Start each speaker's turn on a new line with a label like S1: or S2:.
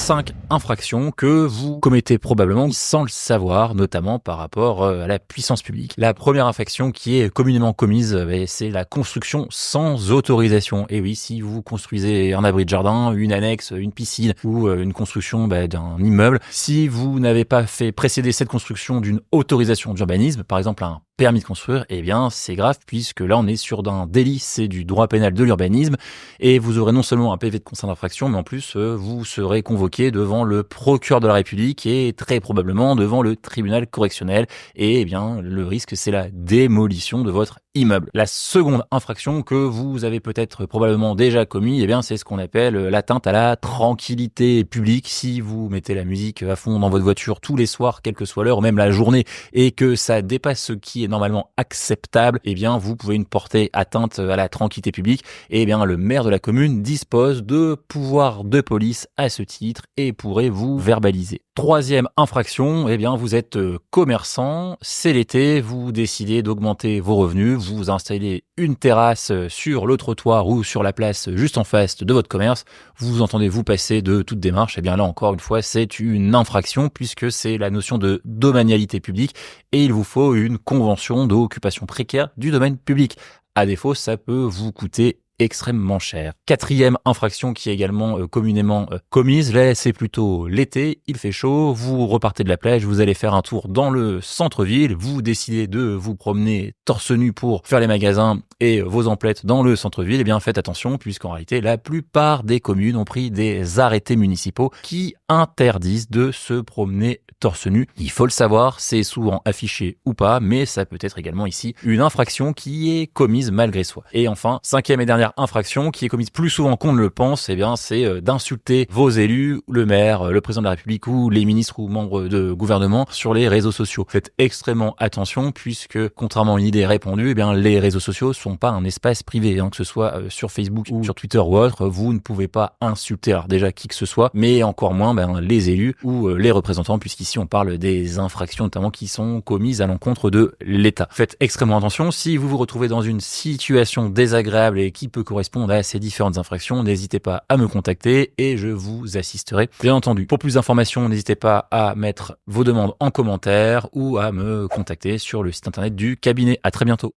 S1: 5 infractions que vous commettez probablement sans le savoir, notamment par rapport à la puissance publique. La première infraction qui est communément commise, c'est la construction sans autorisation. Et oui, si vous construisez un abri de jardin, une annexe, une piscine ou une construction d'un immeuble, si vous n'avez pas fait précéder cette construction d'une autorisation d'urbanisme, par exemple un permis de construire, eh bien c'est grave puisque là on est sur d'un délit, c'est du droit pénal de l'urbanisme et vous aurez non seulement un PV de constat d'infraction mais en plus vous serez convoqué devant le procureur de la République et très probablement devant le tribunal correctionnel et eh bien le risque c'est la démolition de votre immeuble. La seconde infraction que vous avez peut-être probablement déjà commis, eh bien c'est ce qu'on appelle l'atteinte à la tranquillité publique. Si vous mettez la musique à fond dans votre voiture tous les soirs, quelle que soit l'heure, ou même la journée, et que ça dépasse ce qui est normalement acceptable, eh bien vous pouvez porter atteinte à la tranquillité publique. Et eh bien le maire de la commune dispose de pouvoirs de police à ce titre et pourrait vous verbaliser. Troisième infraction, eh bien vous êtes commerçant, c'est l'été, vous décidez d'augmenter vos revenus, vous installez une terrasse sur le trottoir ou sur la place juste en face de votre commerce, vous entendez vous passer de toute démarche, eh bien là encore une fois c'est une infraction puisque c'est la notion de domanialité publique et il vous faut une convention d'occupation précaire du domaine public. À défaut, ça peut vous coûter extrêmement cher. Quatrième infraction qui est également communément commise, là c'est plutôt l'été, il fait chaud, vous repartez de la plage, vous allez faire un tour dans le centre-ville, vous décidez de vous promener torse nu pour faire les magasins et vos emplettes dans le centre-ville, eh bien faites attention puisqu'en réalité la plupart des communes ont pris des arrêtés municipaux qui interdisent de se promener torse nu. Il faut le savoir, c'est souvent affiché ou pas, mais ça peut être également ici une infraction qui est commise malgré soi. Et enfin, cinquième et dernière infraction qui est commise plus souvent qu'on ne le pense, eh bien c'est d'insulter vos élus, le maire, le président de la République ou les ministres ou membres de gouvernement sur les réseaux sociaux. Faites extrêmement attention puisque contrairement à une idée répandue, eh bien les réseaux sociaux sont pas un espace privé, que ce soit sur Facebook ou sur Twitter ou autre, vous ne pouvez pas insulter alors déjà qui que ce soit, mais encore moins les élus ou les représentants puisqu'ici on parle des infractions notamment qui sont commises à l'encontre de l'État. Faites extrêmement attention, si vous vous retrouvez dans une situation désagréable et qui peut correspondre à ces différentes infractions, n'hésitez pas à me contacter et je vous assisterai. Bien entendu, pour plus d'informations, n'hésitez pas à mettre vos demandes en commentaire ou à me contacter sur le site internet du cabinet. À très bientôt.